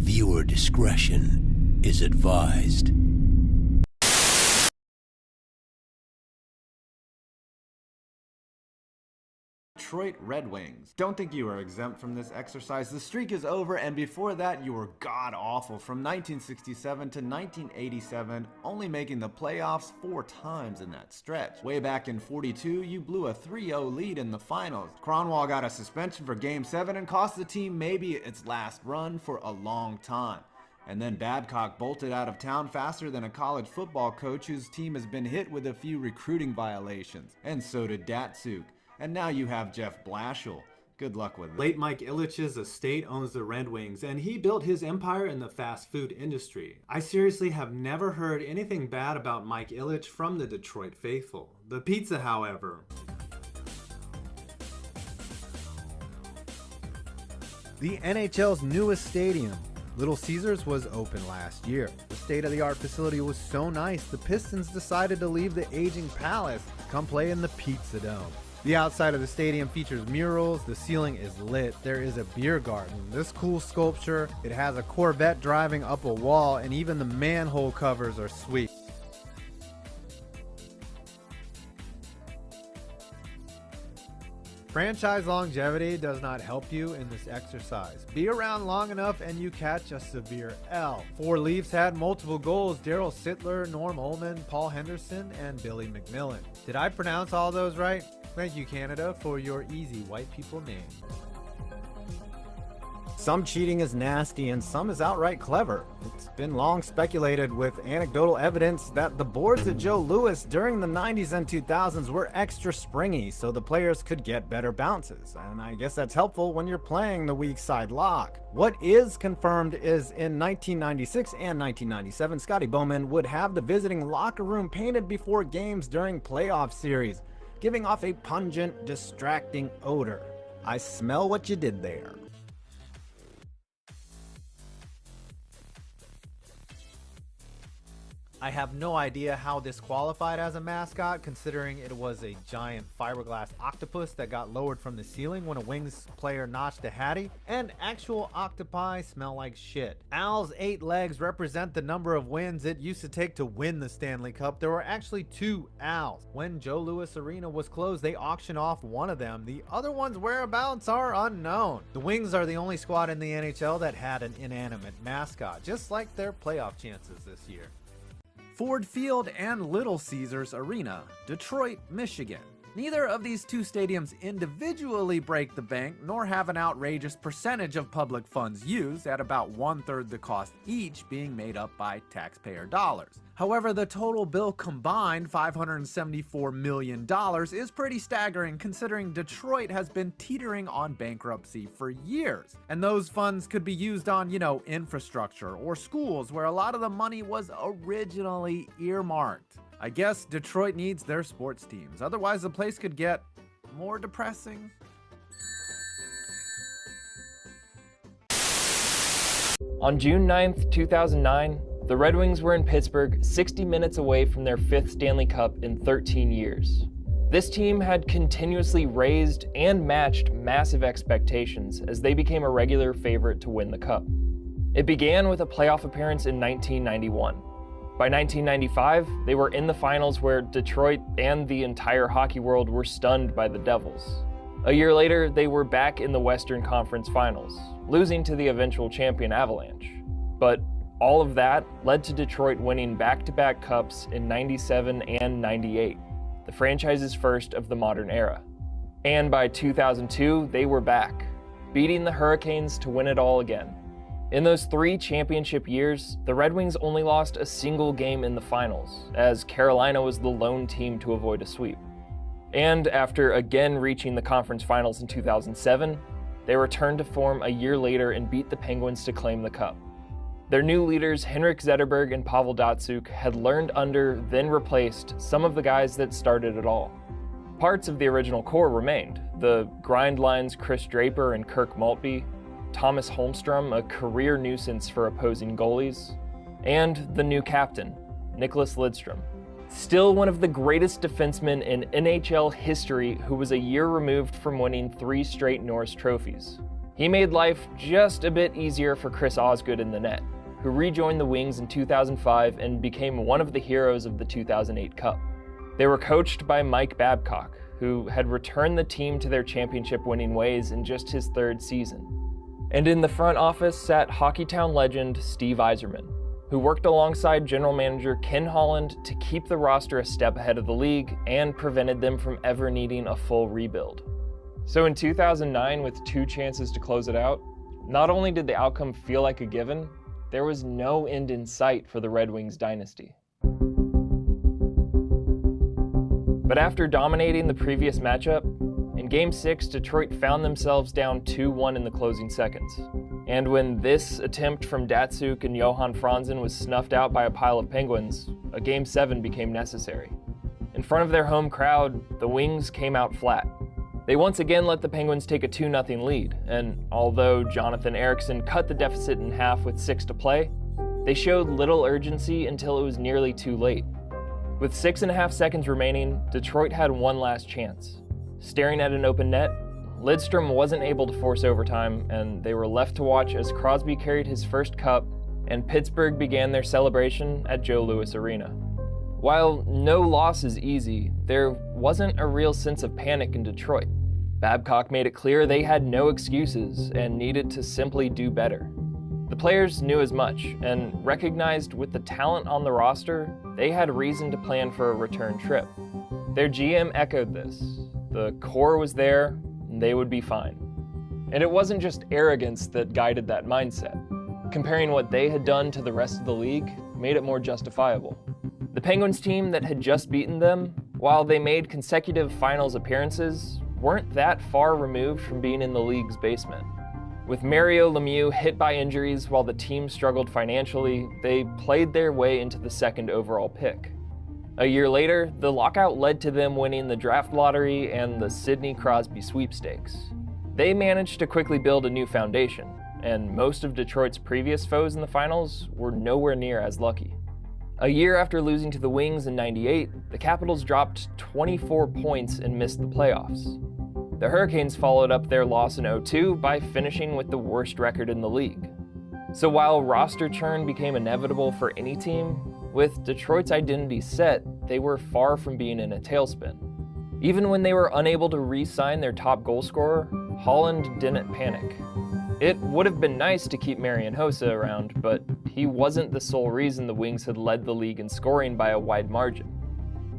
Viewer discretion is advised. Detroit Red Wings. Don't think you are exempt from this exercise. The streak is over, and before that you were god-awful from 1967 to 1987, only making the playoffs 4 times in that stretch. Way back in 42, you blew a 3-0 lead in the finals. Cronwall got a suspension for Game 7 and cost the team maybe its last run for a long time. And then Babcock bolted out of town faster than a college football coach whose team has been hit with a few recruiting violations. And so did Datsuk. And now you have Jeff Blashill. Good luck with it. Late Mike Ilitch's estate owns the Red Wings, and he built his empire in the fast food industry. I seriously have never heard anything bad about Mike Ilitch from the Detroit faithful. The pizza, however. The NHL's newest stadium, Little Caesars, was open last year. The state-of-the-art facility was so nice, the Pistons decided to leave the aging Palace to come play in the Pizza Dome. The outside of the stadium features murals, the ceiling is lit, there is a beer garden, this cool sculpture, it has a Corvette driving up a wall, and even the manhole covers are sweet. Franchise longevity does not help you in this exercise. Be around long enough and you catch a severe L. 4 Leafs had multiple goals: Daryl Sittler, Norm Ullman, Paul Henderson, and Billy McMillan. Did I pronounce all those right? Thank you, Canada, for your easy white people name. Some cheating is nasty and some is outright clever. It's been long speculated with anecdotal evidence that the boards at Joe Louis during the 90s and 2000s were extra springy so the players could get better bounces. And I guess that's helpful when you're playing the weak side lock. What is confirmed is in 1996 and 1997, Scotty Bowman would have the visiting locker room painted before games during playoff series, giving off a pungent, distracting odor. I smell what you did there. I have no idea how this qualified as a mascot, considering it was a giant fiberglass octopus that got lowered from the ceiling when a Wings player notched a Hattie, and actual octopi smell like shit. Al's 8 legs represent the number of wins it used to take to win the Stanley Cup. There were actually 2 Als. When Joe Louis Arena was closed, they auctioned off one of them. The other one's whereabouts are unknown. The Wings are the only squad in the NHL that had an inanimate mascot, just like their playoff chances this year. Ford Field and Little Caesars Arena, Detroit, Michigan. Neither of these 2 stadiums individually break the bank, nor have an outrageous percentage of public funds used, at about 1/3 the cost each being made up by taxpayer dollars. However, the total bill combined, $574 million, is pretty staggering considering Detroit has been teetering on bankruptcy for years. And those funds could be used on, infrastructure or schools where a lot of the money was originally earmarked. I guess Detroit needs their sports teams, otherwise the place could get more depressing. On June 9th, 2009, the Red Wings were in Pittsburgh, 60 minutes away from their 5th Stanley Cup in 13 years. This team had continuously raised and matched massive expectations as they became a regular favorite to win the Cup. It began with a playoff appearance in 1991. By 1995, they were in the finals where Detroit and the entire hockey world were stunned by the Devils. A year later, they were back in the Western Conference Finals, losing to the eventual champion Avalanche. But all of that led to Detroit winning back-to-back cups in 97 and 98, the franchise's first of the modern era. And by 2002, they were back, beating the Hurricanes to win it all again. In those 3 championship years, the Red Wings only lost a single game in the finals, as Carolina was the lone team to avoid a sweep. And after again reaching the conference finals in 2007, they returned to form a year later and beat the Penguins to claim the cup. Their new leaders, Henrik Zetterberg and Pavel Datsuk, had learned under, then replaced, some of the guys that started it all. Parts of the original core remained: the grind lines Chris Draper and Kirk Maltby, Thomas Holmstrom, a career nuisance for opposing goalies, and the new captain, Nicholas Lidstrom. Still one of the greatest defensemen in NHL history, who was a year removed from winning 3 straight Norris trophies. He made life just a bit easier for Chris Osgood in the net, who rejoined the Wings in 2005 and became one of the heroes of the 2008 Cup. They were coached by Mike Babcock, who had returned the team to their championship-winning ways in just his third season. And in the front office sat Hockeytown legend Steve Yzerman, who worked alongside general manager Ken Holland to keep the roster a step ahead of the league and prevented them from ever needing a full rebuild. So in 2009, with 2 chances to close it out, not only did the outcome feel like a given, there was no end in sight for the Red Wings dynasty. But after dominating the previous matchup, in Game 6, Detroit found themselves down 2-1 in the closing seconds. And when this attempt from Datsyuk and Johan Franzen was snuffed out by a pile of Penguins, a Game 7 became necessary. In front of their home crowd, the Wings came out flat. They once again let the Penguins take a 2-0 lead, and although Jonathan Ericsson cut the deficit in half with 6 to play, they showed little urgency until it was nearly too late. With 6.5 seconds remaining, Detroit had one last chance. Staring at an open net, Lidstrom wasn't able to force overtime, and they were left to watch as Crosby carried his first cup and Pittsburgh began their celebration at Joe Louis Arena. While no loss is easy, there wasn't a real sense of panic in Detroit. Babcock made it clear they had no excuses and needed to simply do better. The players knew as much and recognized with the talent on the roster, they had reason to plan for a return trip. Their GM echoed this. The core was there, and they would be fine. And it wasn't just arrogance that guided that mindset. Comparing what they had done to the rest of the league made it more justifiable. The Penguins team that had just beaten them, while they made consecutive finals appearances, weren't that far removed from being in the league's basement. With Mario Lemieux hit by injuries while the team struggled financially, they played their way into the second overall pick. A year later, the lockout led to them winning the draft lottery and the Sidney Crosby sweepstakes. They managed to quickly build a new foundation, and most of Detroit's previous foes in the finals were nowhere near as lucky. A year after losing to the Wings in '98, the Capitals dropped 24 points and missed the playoffs. The Hurricanes followed up their loss in '02 by finishing with the worst record in the league. So while roster churn became inevitable for any team, with Detroit's identity set, they were far from being in a tailspin. Even when they were unable to re-sign their top goal scorer, Holland didn't panic. It would have been nice to keep Marian Hossa around, but he wasn't the sole reason the Wings had led the league in scoring by a wide margin.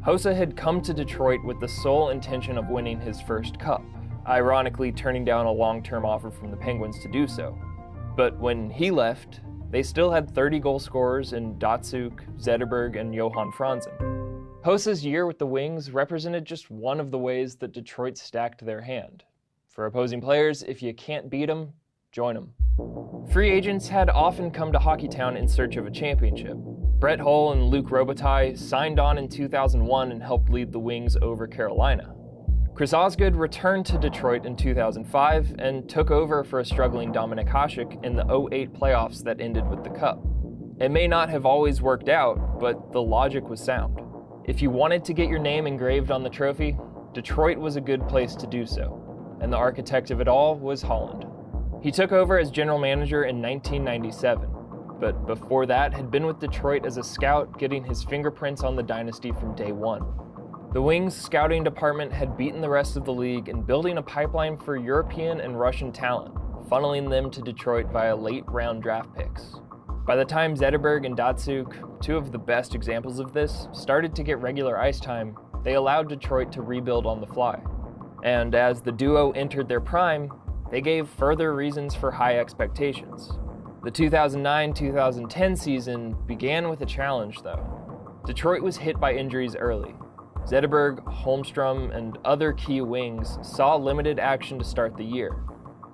Hossa had come to Detroit with the sole intention of winning his first cup, ironically turning down a long-term offer from the Penguins to do so. But when he left, they still had 30 goal scorers in Datsyuk, Zetterberg, and Johan Franzen. Hossa's year with the Wings represented just one of the ways that Detroit stacked their hand. For opposing players, if you can't beat them, join them. Free agents had often come to Hockeytown in search of a championship. Brett Hull and Luc Robitaille signed on in 2001 and helped lead the Wings over Carolina. Chris Osgood returned to Detroit in 2005 and took over for a struggling Dominik Hasek in the '08 playoffs that ended with the Cup. It may not have always worked out, but the logic was sound. If you wanted to get your name engraved on the trophy, Detroit was a good place to do so, and the architect of it all was Holland. He took over as general manager in 1997, but before that had been with Detroit as a scout, getting his fingerprints on the dynasty from day one. The Wings' scouting department had beaten the rest of the league in building a pipeline for European and Russian talent, funneling them to Detroit via late-round draft picks. By the time Zetterberg and Datsyuk, two of the best examples of this, started to get regular ice time, they allowed Detroit to rebuild on the fly. And as the duo entered their prime, they gave further reasons for high expectations. The 2009-2010 season began with a challenge, though. Detroit was hit by injuries early. Zetterberg, Holmstrom, and other key wings saw limited action to start the year.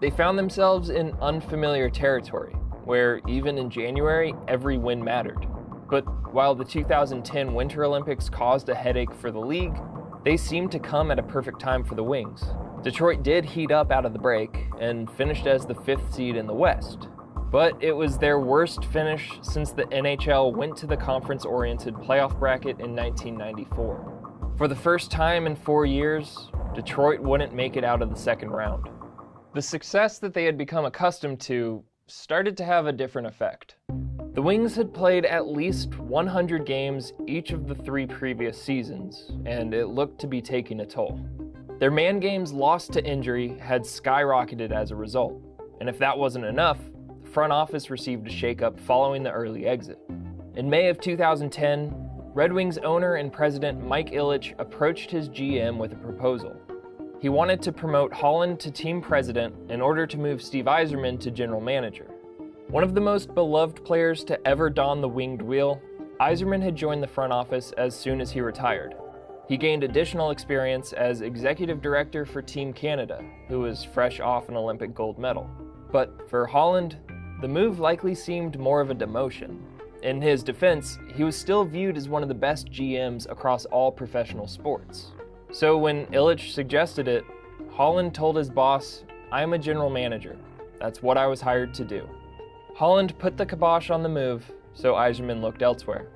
They found themselves in unfamiliar territory, where even in January, every win mattered. But while the 2010 Winter Olympics caused a headache for the league, they seemed to come at a perfect time for the Wings. Detroit did heat up out of the break and finished as the 5th seed in the West. But it was their worst finish since the NHL went to the conference-oriented playoff bracket in 1994. For the first time in 4 years, Detroit wouldn't make it out of the second round. The success that they had become accustomed to started to have a different effect. The Wings had played at least 100 games each of the 3 previous seasons, and it looked to be taking a toll. Their man games lost to injury had skyrocketed as a result, and if that wasn't enough, the front office received a shakeup following the early exit. In May of 2010, Red Wings owner and president Mike Ilitch approached his GM with a proposal. He wanted to promote Holland to team president in order to move Steve Yzerman to general manager. One of the most beloved players to ever don the winged wheel, Yzerman had joined the front office as soon as he retired. He gained additional experience as executive director for Team Canada, who was fresh off an Olympic gold medal. But for Holland, the move likely seemed more of a demotion. In his defense, he was still viewed as one of the best GMs across all professional sports. So when Ilitch suggested it, Holland told his boss, "I'm a general manager. That's what I was hired to do." Holland put the kibosh on the move, so Yzerman looked elsewhere.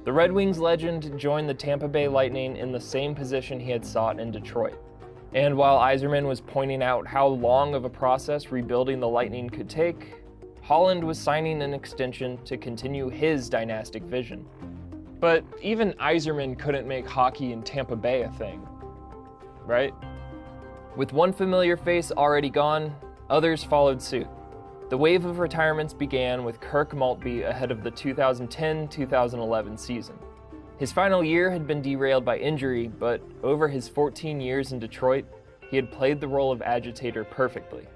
The Red Wings legend joined the Tampa Bay Lightning in the same position he had sought in Detroit. And while Yzerman was pointing out how long of a process rebuilding the Lightning could take, Holland was signing an extension to continue his dynastic vision. But even Yzerman couldn't make hockey in Tampa Bay a thing, right? With one familiar face already gone, others followed suit. The wave of retirements began with Kirk Maltby ahead of the 2010-2011 season. His final year had been derailed by injury, but over his 14 years in Detroit, he had played the role of agitator perfectly.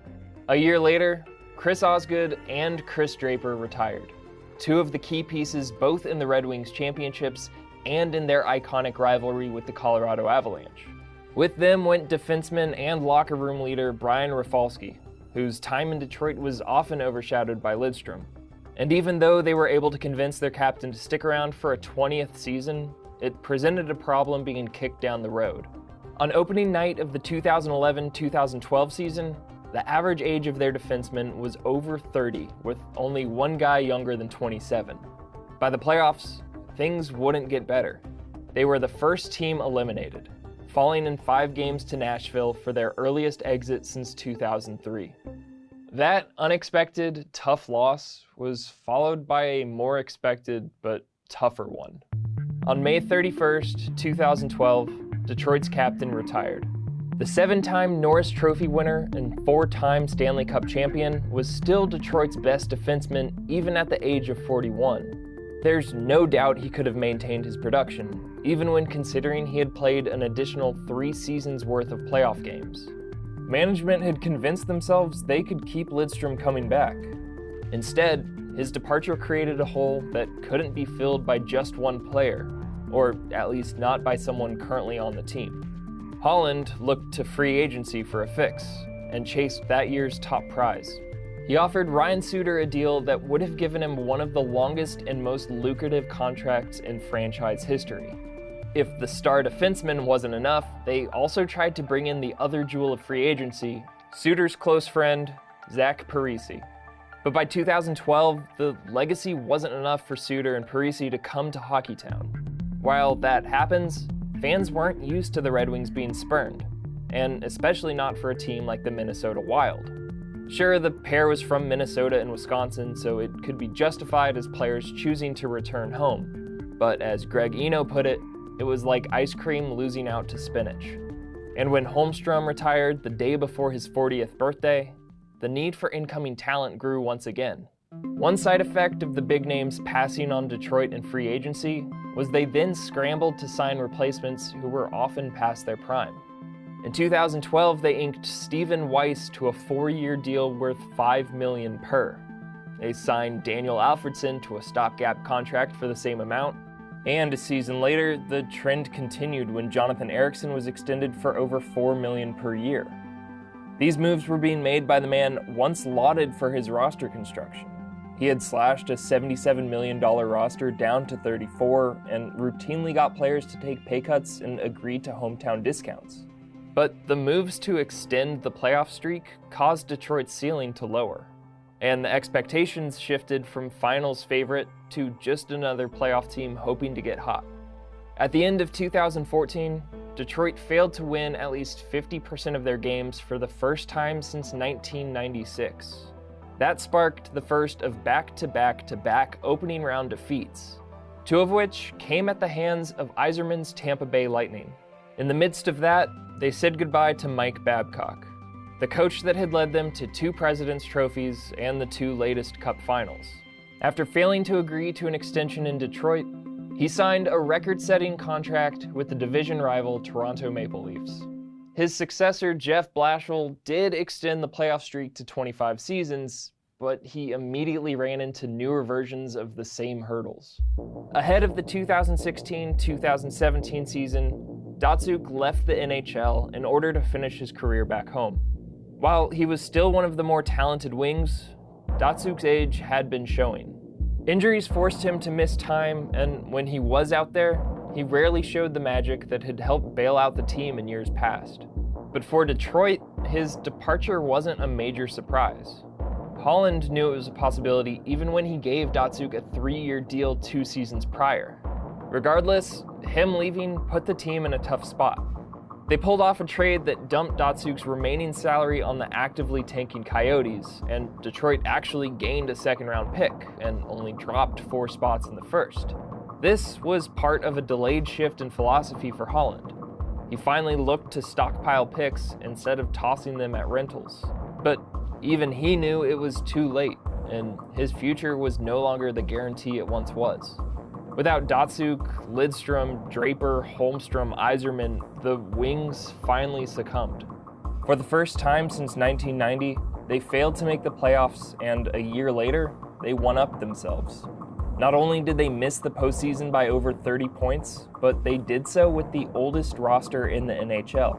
A year later, Chris Osgood and Chris Draper retired, 2 of the key pieces both in the Red Wings championships and in their iconic rivalry with the Colorado Avalanche. With them went defenseman and locker room leader Brian Rafalski, whose time in Detroit was often overshadowed by Lidstrom. And even though they were able to convince their captain to stick around for a 20th season, it presented a problem being kicked down the road. On opening night of the 2011-2012 season, the average age of their defensemen was over 30, with only one guy younger than 27. By the playoffs, things wouldn't get better. They were the first team eliminated, falling in 5 games to Nashville for their earliest exit since 2003. That unexpected, tough loss was followed by a more expected but tougher one. On May 31st, 2012, Detroit's captain retired. The 7-time Norris Trophy winner and 4-time Stanley Cup champion was still Detroit's best defenseman even at the age of 41. There's no doubt he could have maintained his production, even when considering he had played an additional 3 seasons worth of playoff games. Management had convinced themselves they could keep Lidstrom coming back. Instead, his departure created a hole that couldn't be filled by just one player, or at least not by someone currently on the team. Holland looked to free agency for a fix, and chased that year's top prize. He offered Ryan Suter a deal that would have given him one of the longest and most lucrative contracts in franchise history. If the star defenseman wasn't enough, they also tried to bring in the other jewel of free agency, Suter's close friend, Zach Parise. But by 2012, the legacy wasn't enough for Suter and Parise to come to Hockeytown. While that happens, fans weren't used to the Red Wings being spurned, and especially not for a team like the Minnesota Wild. Sure, the pair was from Minnesota and Wisconsin, so it could be justified as players choosing to return home. But as Greg Eno put it, it was like ice cream losing out to spinach. And when Holmstrom retired the day before his 40th birthday, the need for incoming talent grew once again. One side effect of the big names passing on Detroit in free agency was they then scrambled to sign replacements who were often past their prime. In 2012, they inked Stephen Weiss to a 4-year deal worth $5 million per. They signed Daniel Alfredsson to a stopgap contract for the same amount, and a season later, the trend continued when Jonathan Ericsson was extended for over $4 million per year. These moves were being made by the man once lauded for his roster construction. He had slashed a $77 million roster down to 34 and routinely got players to take pay cuts and agree to hometown discounts. But the moves to extend the playoff streak caused Detroit's ceiling to lower, and the expectations shifted from finals favorite to just another playoff team hoping to get hot. At the end of 2014, Detroit failed to win at least 50% of their games for the first time since 1996. That sparked the first of back-to-back-to-back opening round defeats, 2 of which came at the hands of Yzerman's Tampa Bay Lightning. In the midst of that, they said goodbye to Mike Babcock, the coach that had led them to 2 President's Trophies and the 2 latest Cup finals. After failing to agree to an extension in Detroit, he signed a record-setting contract with the division rival Toronto Maple Leafs. His successor, Jeff Blashill, did extend the playoff streak to 25 seasons, but he immediately ran into newer versions of the same hurdles. Ahead of the 2016-2017 season, Datsyuk left the NHL in order to finish his career back home. While he was still one of the more talented wings, Datsyuk's age had been showing. Injuries forced him to miss time, and when he was out there, he rarely showed the magic that had helped bail out the team in years past. But for Detroit, his departure wasn't a major surprise. Holland knew it was a possibility even when he gave Datsyuk a 3-year deal 2 seasons prior. Regardless, him leaving put the team in a tough spot. They pulled off a trade that dumped Datsyuk's remaining salary on the actively tanking Coyotes, and Detroit actually gained a second-round pick and only dropped 4 spots in the first. This was part of a delayed shift in philosophy for Holland. He finally looked to stockpile picks instead of tossing them at rentals. But even he knew it was too late, and his future was no longer the guarantee it once was. Without Datsyuk, Lidstrom, Draper, Holmstrom, Yzerman, the Wings finally succumbed. For the first time since 1990, they failed to make the playoffs, and a year later, they one-upped themselves. Not only did they miss the postseason by over 30 points, but they did so with the oldest roster in the NHL.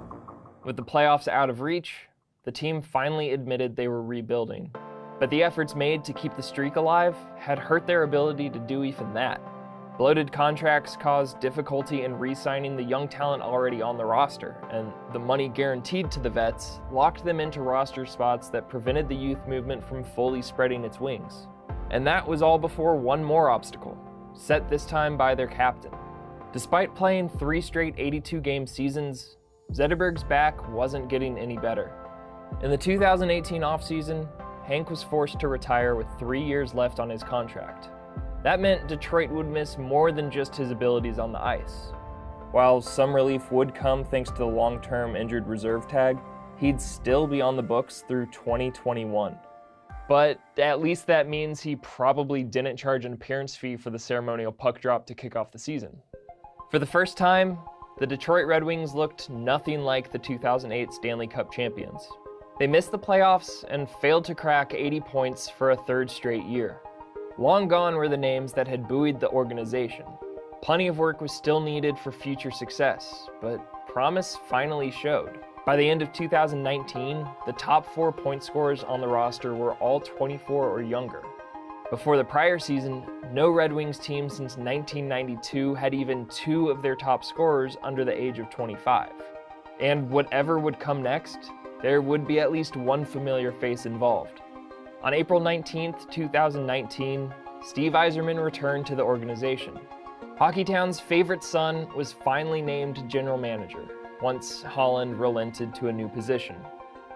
With the playoffs out of reach, the team finally admitted they were rebuilding. But the efforts made to keep the streak alive had hurt their ability to do even that. Bloated contracts caused difficulty in re-signing the young talent already on the roster, and the money guaranteed to the vets locked them into roster spots that prevented the youth movement from fully spreading its wings. And that was all before one more obstacle, set this time by their captain. Despite playing 3 straight 82-game seasons, Zetterberg's back wasn't getting any better. In the 2018 offseason, Hank was forced to retire with 3 years left on his contract. That meant Detroit would miss more than just his abilities on the ice. While some relief would come thanks to the long-term injured reserve tag, he'd still be on the books through 2021. But at least that means he probably didn't charge an appearance fee for the ceremonial puck drop to kick off the season. For the first time, the Detroit Red Wings looked nothing like the 2008 Stanley Cup champions. They missed the playoffs and failed to crack 80 points for a 3rd straight year. Long gone were the names that had buoyed the organization. Plenty of work was still needed for future success, but promise finally showed. By the end of 2019, the top 4 point scorers on the roster were all 24 or younger. Before the prior season, no Red Wings team since 1992 had even 2 of their top scorers under the age of 25. And whatever would come next, there would be at least one familiar face involved. On April 19, 2019, Steve Yzerman returned to the organization. Hockeytown's favorite son was finally named general manager, once Holland relented to a new position.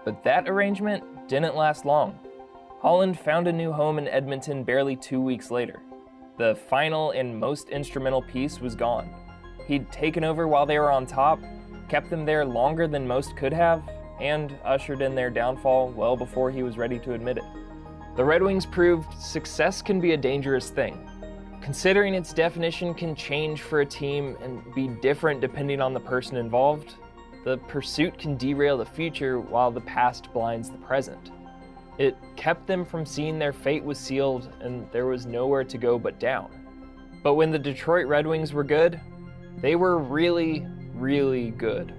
But that arrangement didn't last long. Holland found a new home in Edmonton barely 2 weeks later. The final and most instrumental piece was gone. He'd taken over while they were on top, kept them there longer than most could have, and ushered in their downfall well before he was ready to admit it. The Red Wings proved success can be a dangerous thing. Considering its definition can change for a team and be different depending on the person involved, the pursuit can derail the future while the past blinds the present. It kept them from seeing their fate was sealed and there was nowhere to go but down. But when the Detroit Red Wings were good, they were really, really good.